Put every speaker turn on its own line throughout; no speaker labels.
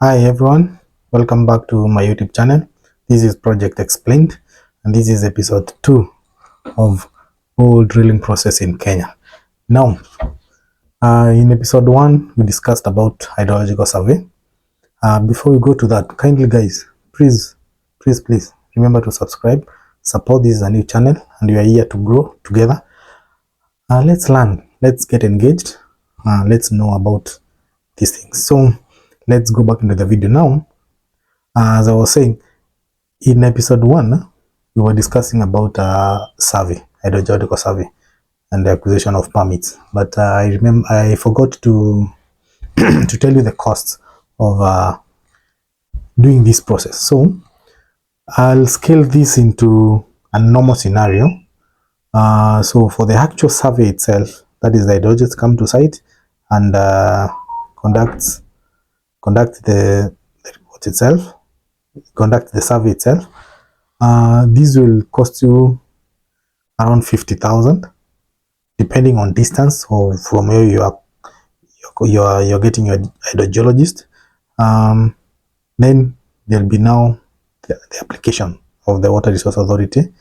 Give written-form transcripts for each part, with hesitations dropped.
Hi everyone, welcome back to my YouTube channel. This is Project Explained and this is episode 2 of gold drilling process in Kenya. Now, in episode 1 we discussed about hydrological survey. Before we go to that, kindly guys, please remember to subscribe, support. This is a new channel and we are here to grow together. Let's learn, let's get engaged, let's know about these things. So let's go back into the video now. As I was saying, in episode 1, we were discussing about survey, hydrogeological survey, and the acquisition of permits. But I forgot to to tell you the costs of doing this process. So I'll scale this into a normal scenario. So for the actual survey itself, that is the hydrologists come to site and conduct the report itself, conduct the survey itself. This will cost you around 50,000, depending on distance or from where you're getting your hydrogeologist. Then there'll be now the application of the Water Resource Authority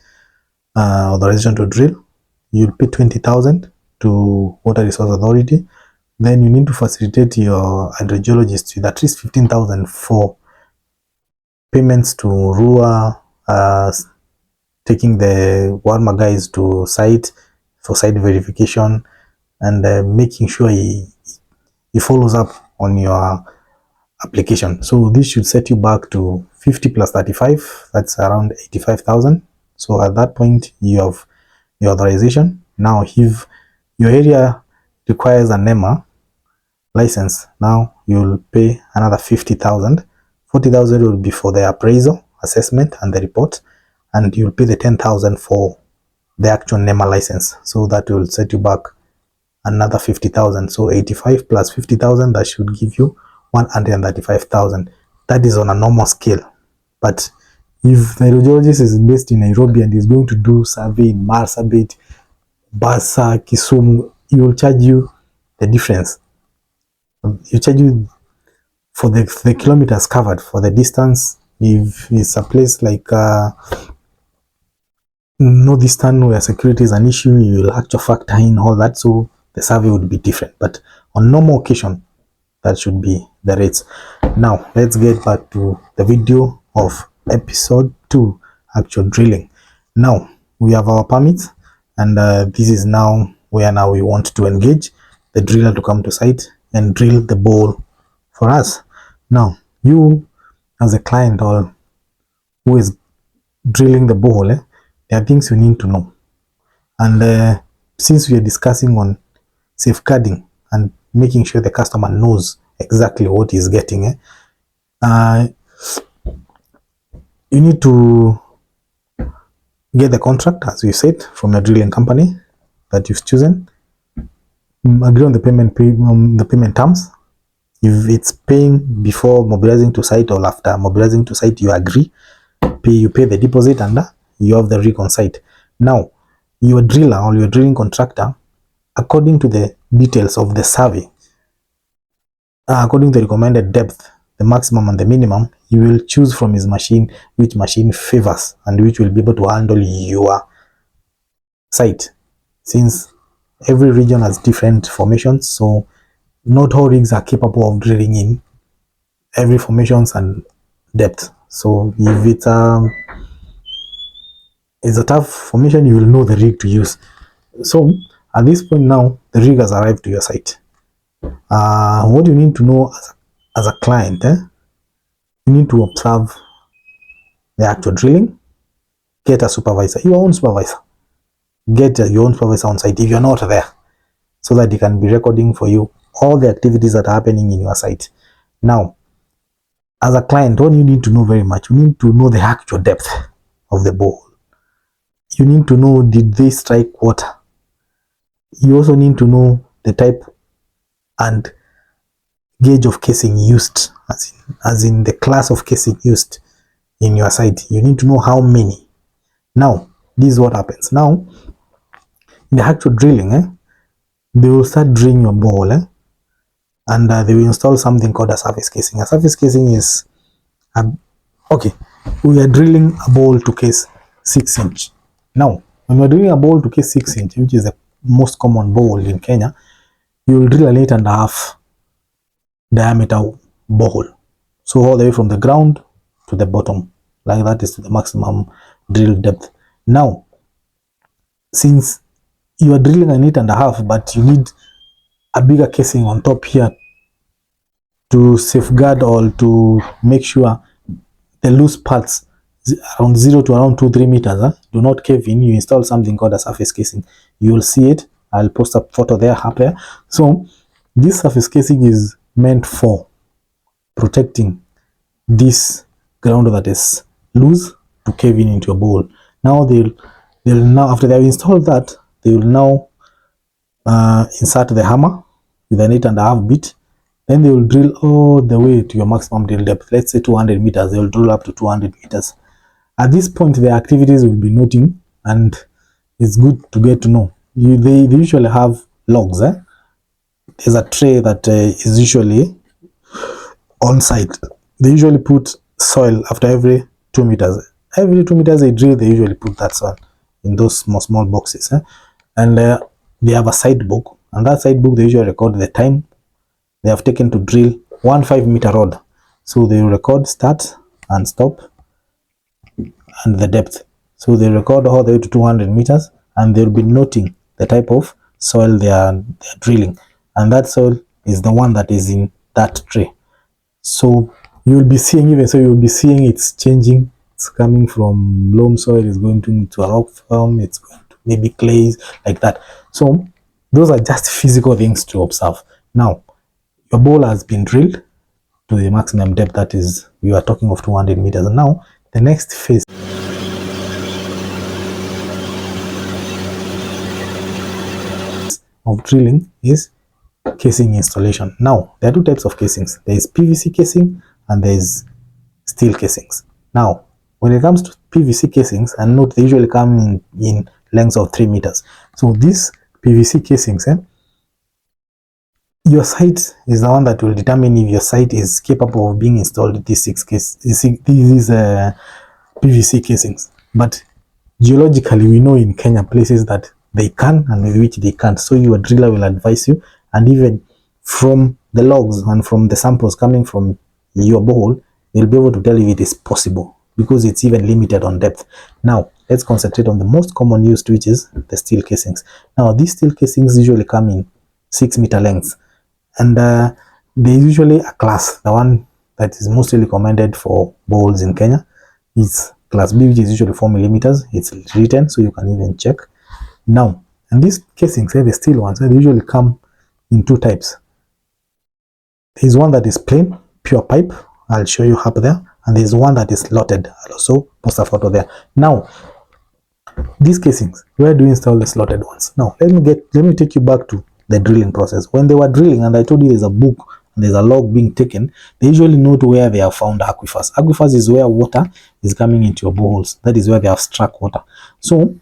authorization to drill. You'll pay 20,000 to Water Resource Authority. Then you need to facilitate your hydrogeologist with at least 15,000 for payments to RUA, taking the Warma guys to site for site verification, and making sure he follows up on your application. So this should set you back to 50 plus 35, that's around 85,000. So at that point you have your authorization. Now if your area requires a NEMA license, now you'll pay another 50,000. 40,000 will be for the appraisal, assessment and the report, and you'll pay the 10,000 for the actual NEMA license. So that will set you back another 50,000. So 85 plus 50,000, that should give you 135,000. That is on a normal scale. But if the hydrogeologist is based in Nairobi and is going to do survey in Marsabit, Basa, Kisumu, he will charge you the difference. You charge you for the kilometers covered, for the distance. If it's a place like Northeastern where security is an issue, you will have to factor in all that, so the survey would be different. But on normal occasion, that should be the rates. Now let's get back to the video of episode 2, actual drilling. Now we have our permits, and this is now where now we want to engage the driller to come to site and drill the bore for us. Now you as a client or who is drilling the borehole, there are things you need to know. And since we are discussing on safeguarding and making sure the customer knows exactly what he's getting, you need to get the contract, as we said, from a drilling company that you've chosen. Agree on the payment terms. If it's paying before mobilizing to site or after mobilizing to site, you agree. You pay the deposit and you have the rig on site. Now, your driller or your drilling contractor, according to the details of the survey, according to the recommended depth, the maximum and the minimum, you will choose from his machine which machine favors and which will be able to handle your site, since every region has different formations. So not all rigs are capable of drilling in every formations and depth. So if it's a tough formation, you will know the rig to use. So at this point now, the rig has arrived to your site. What you need to know as a client, you need to observe the actual drilling. Get a supervisor, your own supervisor. Get your own supervisor on site if you're not there, so that he can be recording for you all the activities that are happening in your site. Now, as a client, what you need to know very much, you need to know the actual depth of the borehole. You need to know, did they strike water? You also need to know the type and gauge of casing used, as in the class of casing used in your site. You need to know how many. Now, this is what happens. Now, in the actual drilling, they will start drilling your borehole. and they will install something called a surface casing. A surface casing is okay, we are drilling a bowl to case 6-inch. Now, when we're drilling a bowl to case 6-inch, which is the most common bowl in Kenya, you will drill an 8.5 diameter borehole. So all the way from the ground to the bottom, like that is the maximum drill depth. Now, since you are drilling an 8.5, but you need a bigger casing on top here to safeguard or to make sure the loose parts around 0 to around 2-3 meters do not cave in, you install something called a surface casing. You will see it. I'll post a photo there up there. So this surface casing is meant for protecting this ground that is loose to cave in into a bowl. Now they'll now, after they've installed that, they will now insert the hammer with an 8.5 bit. Then they will drill all the way to your maximum drill depth. Let's say 200 meters. They will drill up to 200 meters. At this point, the activities will be noting, and it's good to get to know. They usually have logs. There's a tray that is usually on site. They usually put soil after every 2 meters. Every 2 meters they drill, they usually put that soil in those small boxes. And they have a site book, and that site book they usually record the time they have taken to drill 1 5-meter rod. So they record start and stop and the depth. So they record all the way to 200 meters, and they'll be noting the type of soil they are drilling, and that soil is the one that is in that tray. So you will be seeing, even so, you will be seeing it's changing. It's coming from loam soil, it's going to a rock form, it's going to maybe clays, like that. So those are just physical things to observe. Now, your bowl has been drilled to the maximum depth, that is, we are talking of 200 meters. And now the next phase of drilling is casing installation. Now, there are two types of casings. There is PVC casing and there is steel casings. Now, when it comes to PVC casings, and note they usually come in lengths of 3 meters. So these PVC casings, your site is the one that will determine if your site is capable of being installed these PVC casings. But geologically, we know in Kenya places that they can and with which they can't. So your driller will advise you, and even from the logs and from the samples coming from your borehole, they'll be able to tell you it is possible, because it's even limited on depth. Now, let's concentrate on the most common used, which is the steel casings. Now, these steel casings usually come in 6-meter lengths, and they usually a class. The one that is mostly recommended for boreholes in Kenya is class B, which is usually 4 millimeters. It's written, so you can even check. Now, and these casings, the steel ones, they usually come in 2 types. There's one that is plain, pure pipe. I'll show you up there. And there's one that is slotted. I'll also post a photo there. Now, these casings, where do you install the slotted ones? Now, let me take you back to the drilling process. When they were drilling, and I told you there's a book and there's a log being taken, they usually note where they have found aquifers. Aquifers is where water is coming into your boreholes. That is where they have struck water. So,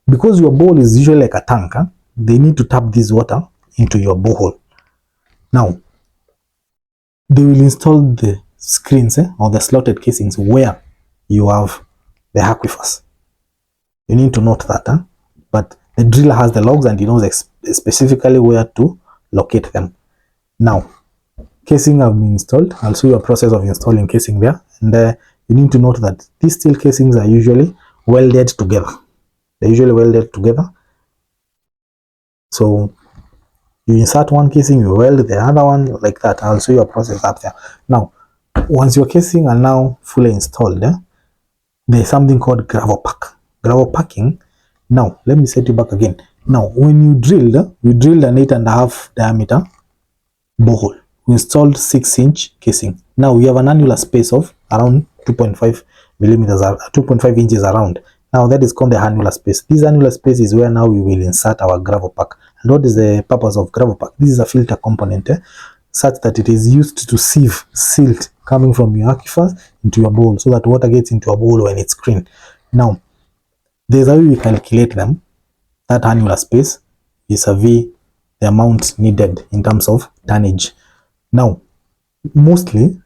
because your borehole is usually like a tank, they need to tap this water into your borehole. Now, they will install the screens or the slotted casings where you have the aquifers. You need to note that, but the driller has the logs and he knows specifically where to locate them. Now, casing have been installed. I'll show you a process of installing casing there. And you need to note that these steel casings are usually welded together. They're usually welded together. So you insert one casing, you weld the other one, like that. I'll show you a process up there. Now, once your casing are now fully installed, there's something called gravel pack. Gravel packing. Now, let me set you back again. Now, when you drilled, we drilled an 8.5 diameter borehole. We installed 6-inch casing. Now we have an annular space of around 2.5 millimeters, 2.5 inches around. Now that is called the annular space. This annular space is where now we will insert our gravel pack. And what is the purpose of gravel pack? This is a filter component, such that it is used to sieve silt coming from your aquifers into your bowl, so that water gets into a bowl when it's clean. Now, there's how we calculate them. That annular space is a V, the amount needed in terms of tonnage. Now, mostly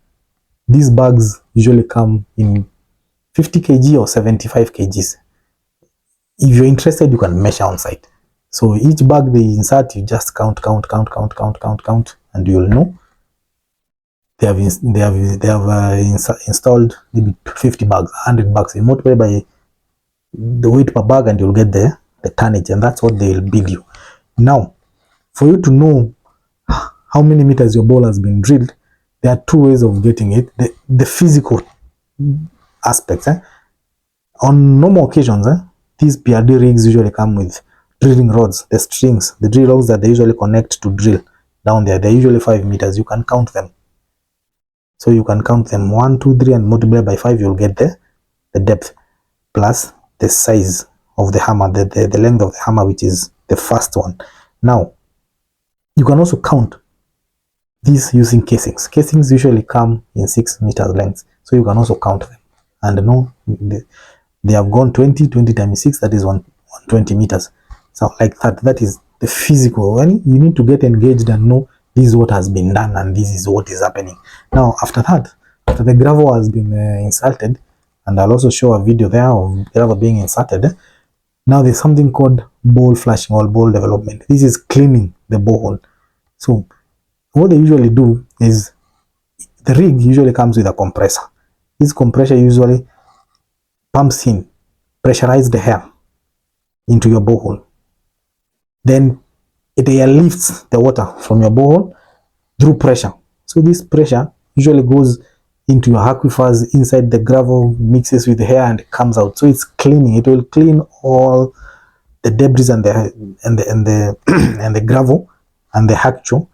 these bags usually come in 50 kg or 75 kgs. If you're interested, you can measure on site. So each bag they insert, you just count, and you'll know they have installed maybe 50 bags, 100 bags. You multiply by the weight per bag, and you'll get the tonnage, and that's what they'll bill you. Now, for you to know how many meters your bore has been drilled, there are two ways of getting it. The physical aspects. On normal occasions, these PRD rigs usually come with drilling rods, the strings, the drill rods that they usually connect to drill down there. They're usually 5 meters. You can count them. So you can count them 1, 2, 3, and multiply by 5. You'll get the depth plus the size of the hammer, the length of the hammer, which is the first one. Now, you can also count these using casings. Casings usually come in 6 meters length, so you can also count them and know they have gone 20 times 6, that is 120 meters. So like that is the physical. When you need to get engaged and know this is what has been done and this is what is happening. Now, after that, after the gravel has been inserted, and I'll also show a video there of gravel being inserted, now there's something called bowl flushing or bowl development. This is cleaning the borehole. So what they usually do is, the rig usually comes with a compressor. This compressor usually pumps in pressurized air into your borehole. Then it lifts the water from your borehole through pressure. So this pressure usually goes into your aquifers inside the gravel, mixes with the air, and comes out. So it's cleaning. It will clean all the debris and the and the gravel and the actual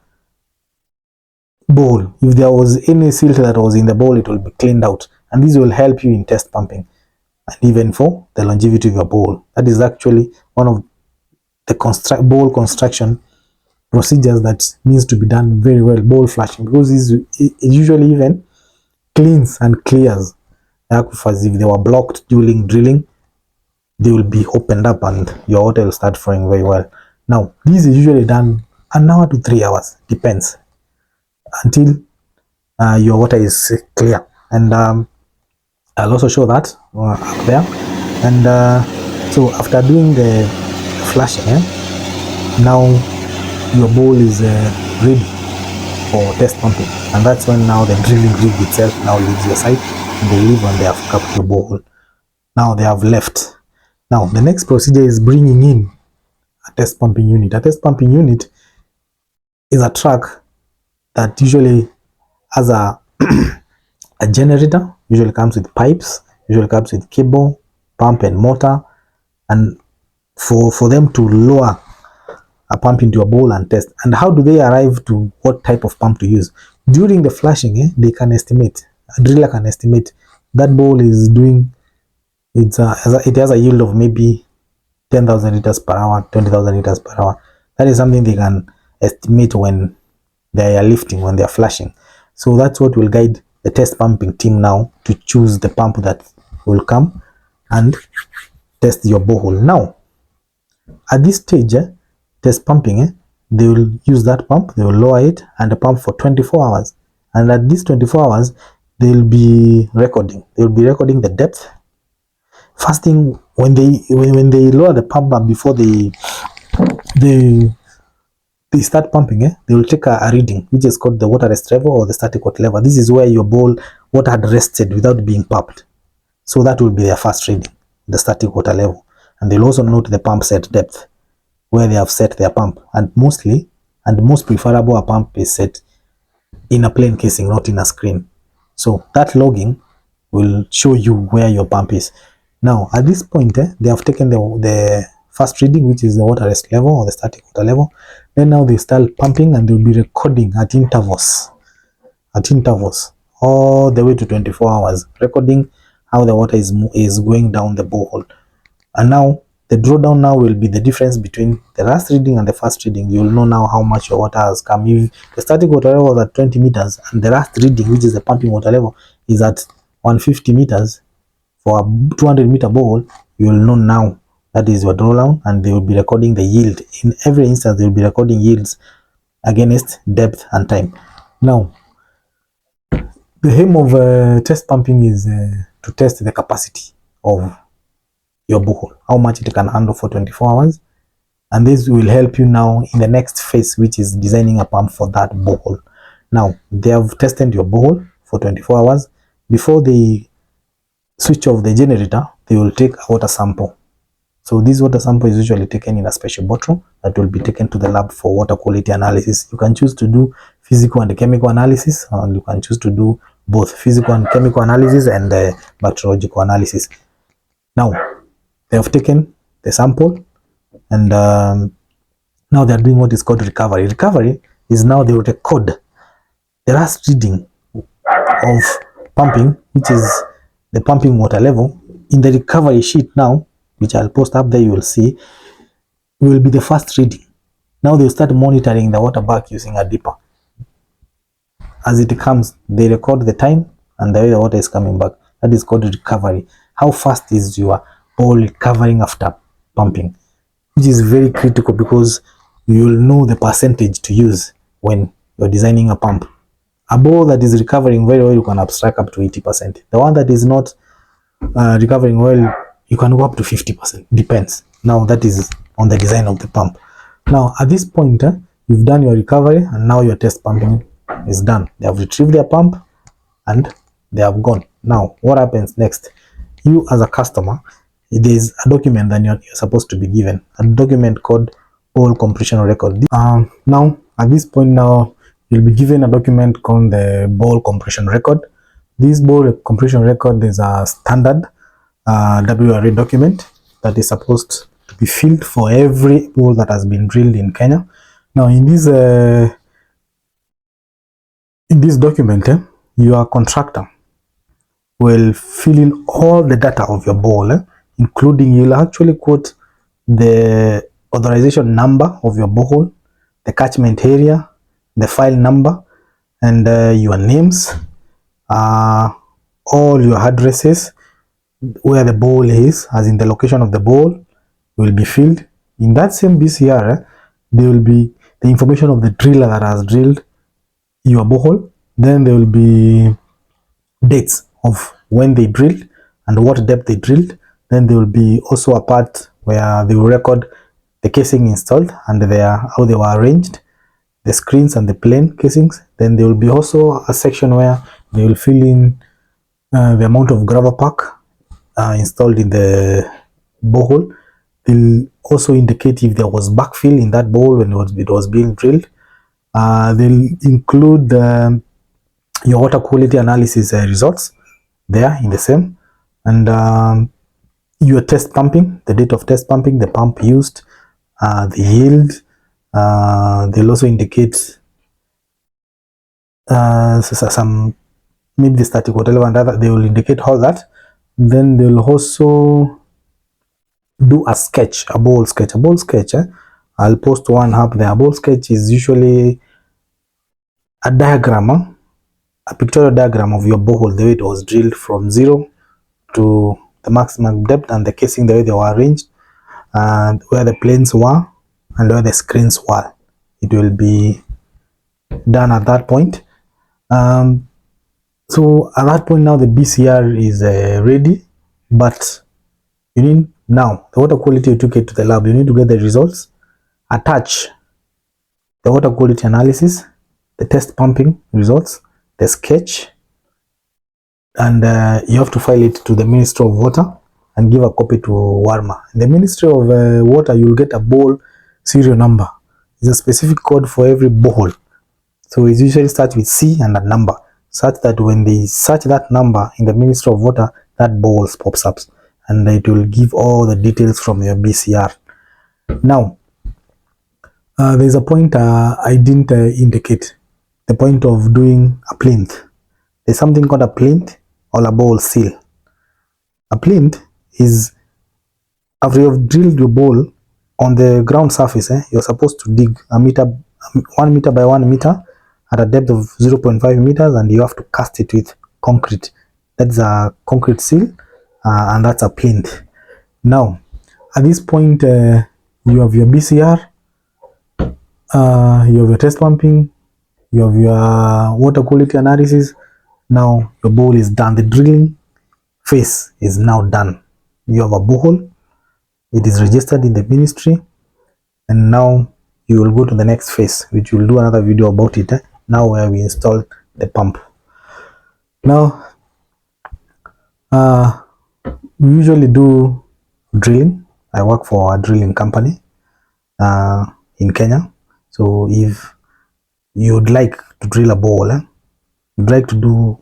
bowl. If there was any silt that was in the bowl, it will be cleaned out, and this will help you in test pumping and even for the longevity of your bowl. That is actually one of the bowl construction procedures that needs to be done very well, bowl flushing, because it usually even cleans and clears the aquifers. If they were blocked during drilling, they will be opened up and your water will start flowing very well. Now, this is usually done 1 hour to 3 hours, depends, until your water is clear. And I'll also show that up there. And so after doing the flushing, now your bowl is ready for test pumping, and that's when now the drilling rig itself now leaves your site, and they leave when they have capped your borehole. Now they have left. Now the next procedure is bringing in a test pumping unit. A test pumping unit is a truck that usually has a a generator, usually comes with pipes, usually comes with cable, pump and motor, and for them to lower a pump into a bowl and test. And how do they arrive to what type of pump to use? During the flushing, they can estimate, a driller can estimate that bowl is doing, it has a yield of maybe 10,000 liters per hour, 20,000 liters per hour. That is something they can estimate when they are lifting, when they are flushing. So that's what will guide the test pumping team now to choose the pump that will come and test your borehole. Now, at this stage, test pumping, they will use that pump, they will lower it and pump for 24 hours. And at these 24 hours, they will be recording. They will be recording the depth. First thing, when they lower the pump up before they start pumping, they will take a reading, which is called the water rest level or the static water level. This is where your bowl water had rested without being pumped. So that will be their first reading, the static water level. And they'll also note the pump set depth, where they have set their pump. And mostly, and most preferable, a pump is set in a plain casing, not in a screen. So that logging will show you where your pump is. Now, at this point, they have taken the first reading, which is the water rest level or the static water level. Then now they start pumping, and they'll be recording at intervals, all the way to 24 hours, recording how the water is going down the borehole. And now the drawdown now will be the difference between the last reading and the first reading. You will know now how much your water has come. If the static water level was at 20 meters and the last reading, which is the pumping water level, is at 150 meters for a 200-meter borehole, you will know now that is your drawdown, and they will be recording the yield. In every instance, they will be recording yields against depth and time. Now, the aim of test pumping is to test the capacity of your borehole, how much it can handle for 24 hours. And this will help you now in the next phase, which is designing a pump for that borehole. Now, they have tested your borehole for 24 hours. Before they switch off the generator, they will take a water sample. So this water sample is usually taken in a special bottle that will be taken to the lab for water quality analysis. You can choose to do physical and chemical analysis, and you can choose to do both physical and chemical analysis and bacteriological analysis. Now, they have taken the sample, and now they are doing what is called recovery. Recovery is now they will record the last reading of pumping, which is the pumping water level. In the recovery sheet now, which I'll post up there, you will see, will be the first reading. Now they'll start monitoring the water back using a dipper. As it comes, they record the time and the way the water is coming back. That is called recovery. How fast is your bowl recovering after pumping? Which is very critical because you will know the percentage to use when you're designing a pump. A bowl that is recovering very well, you can abstract up to 80%. The one that is not recovering well, you can go up to 50%. Depends. Now that is on the design of the pump. Now at this point, you've done your recovery and now your test pumping is done. They have retrieved their pump and they have gone. Now what happens next? You as a customer, there is a document that you're supposed to be given, a document called bowl compression record. Now at this point now you'll be given a document called the bowl compression record. This bowl compression record is a standard WRA document that is supposed to be filled for every bowl that has been drilled in Kenya. Now in this document, your contractor will fill in all the data of your bowl, including, you'll actually quote the authorization number of your borehole, the catchment area, the file number, and your names, all your addresses, where the bowl is, as in the location of the bowl, will be filled. In that same BCR, there will be the information of the driller that has drilled your borehole. Then there will be dates of when they drilled and what depth they drilled. Then there will be also a part where they will record the casing installed and how they were arranged, the screens and the plane casings. Then there will be also a section where they will fill in the amount of gravel pack installed in the borehole. They'll also indicate if there was backfill in that borehole when it was being drilled. They'll include your water quality analysis results there in the same, and your test pumping, the date of test pumping, the pump used, the yield. They'll also indicate some, maybe the static water level and other. They will indicate all that. Then they'll also do a sketch, a bowl sketch. I'll post one up there. A bowl sketch is usually a diagram, a pictorial diagram of your borehole, the way it was drilled from 0 to the maximum depth, and the casing, the way they were arranged, and where the planes were and where the screens were. It will be done at that point. So at that point now the BCR is ready, but you need now the water quality. You took it to the lab, you need to get the results, attach the water quality analysis, the test pumping results, the sketch, and you have to file it to the Ministry of Water and give a copy to Warma. In the Ministry of Water, you'll get a bowl serial number. It's a specific code for every borehole. So it usually starts with C and a number, such that when they search that number in the Ministry of Water, that bowl pops up and it will give all the details from your BCR. Now, there's a point I didn't indicate, the point of doing a plinth. There's something called a plinth or a bowl seal. A plinth is, after you've drilled your bowl on the ground surface, you're supposed to dig 1 meter by 1 meter at a depth of 0.5 meters, and you have to cast it with concrete. That's a concrete seal, and that's a plinth. Now, at this point, you have your BCR, you have your test pumping, You have your water quality analysis. Now your borehole is done. The drilling phase is now done. You have a borehole. It is registered in the ministry, and now you will go to the next phase, which we'll do another video about it. Now where we install the pump. Now we usually do drilling. I work for a drilling company in Kenya. So if you'd like to drill a borehole, you'd like to do,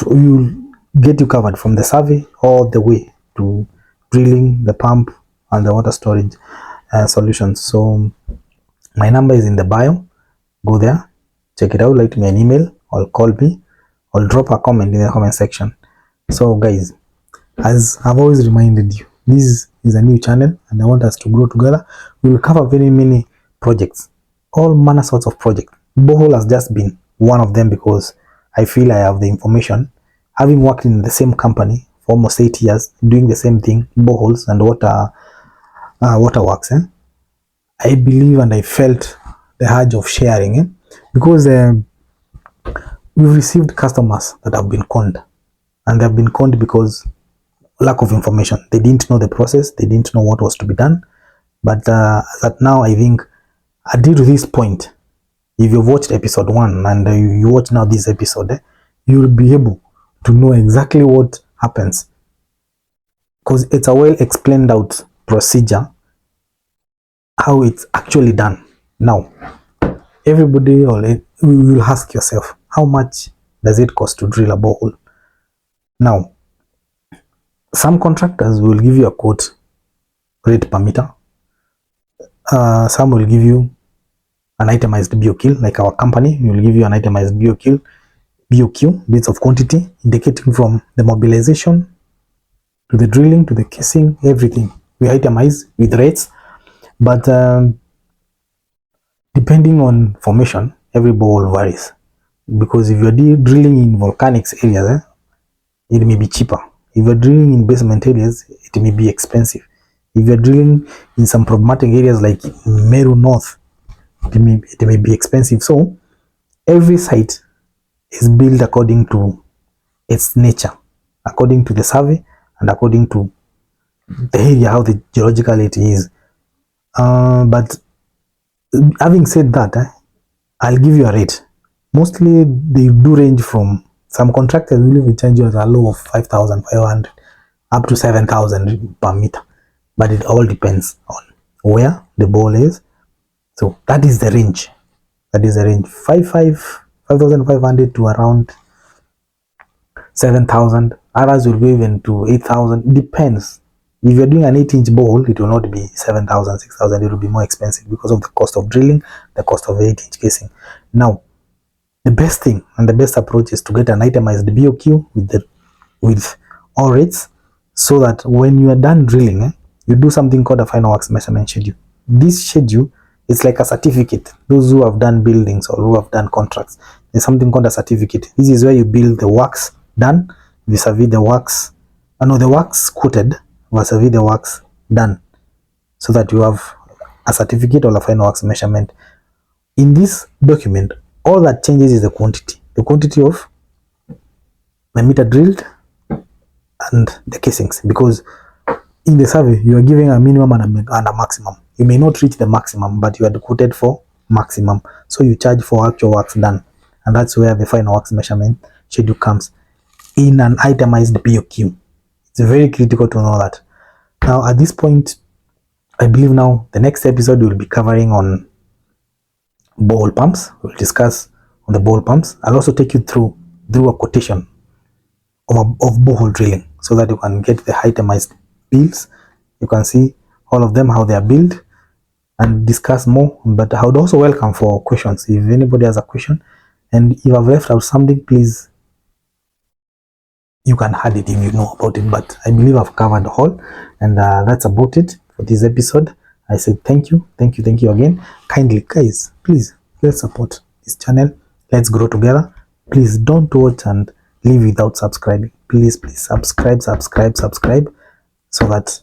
you'll get you covered from the survey all the way to drilling, the pump, and the water storage solutions. So my number is in the bio. Go there, check it out, write me an email or call me or drop a comment in the comment section. So guys, as I've always reminded you, this is a new channel and I want us to grow together. We will cover very many projects, all manner sorts of projects. Borehole has just been one of them because I feel I have the information. Having worked in the same company for almost 8 years, doing the same thing, boreholes and waterworks, I believe and I felt the urge of sharing, because we've received customers that have been conned, and they've been conned because lack of information. They didn't know the process, they didn't know what was to be done. But as at now, I think until to this point, if you've watched episode 1 and you watch now this episode, you will be able to know exactly what happens, because it's a well explained out procedure how it's actually done. Now everybody will ask yourself, how much does it cost to drill a borehole? Now some contractors will give you a quote rate per meter. Some will give you an itemized BOQ, like our company. We will give you an itemized BOQ, bits of quantity, indicating from the mobilization to the drilling to the casing, everything we itemize with rates. But depending on formation, every borehole varies, because if you're drilling in volcanic areas, it may be cheaper. If you're drilling in basement areas, it may be expensive. If you're drilling in some problematic areas like Meru North, it may be expensive. So every site is built according to its nature, according to the survey and according to the area, how the geological it is. But having said that, I'll give you a rate. Mostly they do range from, some contractors will charge you at a low of 5,500 up to 7,000 per meter, but it all depends on where the borehole is. So that is the range. That is the range. 5,500 to around 7,000. Others will go even to 8,000. Depends. If you're doing an 8-inch borehole, it will not be 7,000, 6,000. It will be more expensive because of the cost of drilling, the cost of the 8-inch casing. Now, the best thing and the best approach is to get an itemized BOQ with all rates, so that when you are done drilling, you do something called a final works measurement schedule. This schedule is like a certificate. Those who have done buildings or who have done contracts, there's something called a certificate. This is where you build the works done vis-a-vis the works, the works quoted vis-a-vis the works done, so that you have a certificate or a final works measurement. In this document, all that changes is the quantity of the meter drilled and the casings, because in the survey you are giving a minimum and a maximum. You may not reach the maximum, but you are quoted for maximum, so you charge for actual works done, and that's where the final works measurement schedule comes in an itemized BOQ. It's very critical to know that. Now at this point, I believe now the next episode will be covering on borehole pumps. We'll discuss on the borehole pumps. I'll also take you through a quotation of borehole drilling, so that you can get the itemized bills. You can see all of them, how they are built, and discuss more. But I would also welcome for questions. If anybody has a question, and if I've left out something, please, you can add it if you know about it. But I believe I've covered all, and that's about it for this episode. I said thank you again. Kindly, guys, please, let's support this channel. Let's grow together. Please don't watch and leave without subscribing. Please subscribe, so that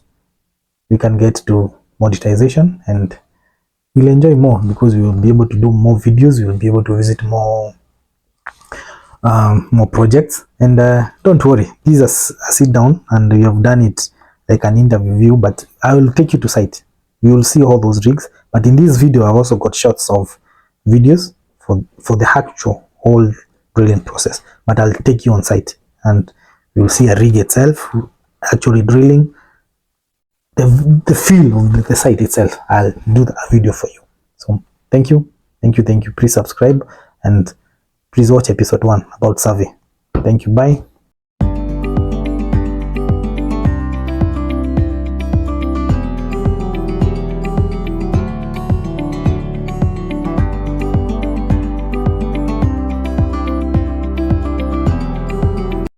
we can get to monetization and you'll enjoy more, because you will be able to do more videos, you will be able to visit more projects. And don't worry, this is a sit down, and you have done it like an interview, but I will take you to site. You will see all those rigs, but in this video I've also got shots of videos for the actual whole drilling process, but I'll take you on site and you'll see a rig itself actually drilling, the feel of the site itself. I'll do a video for you. So thank you. Please subscribe, and please watch episode 1 about survey. Thank you. Bye.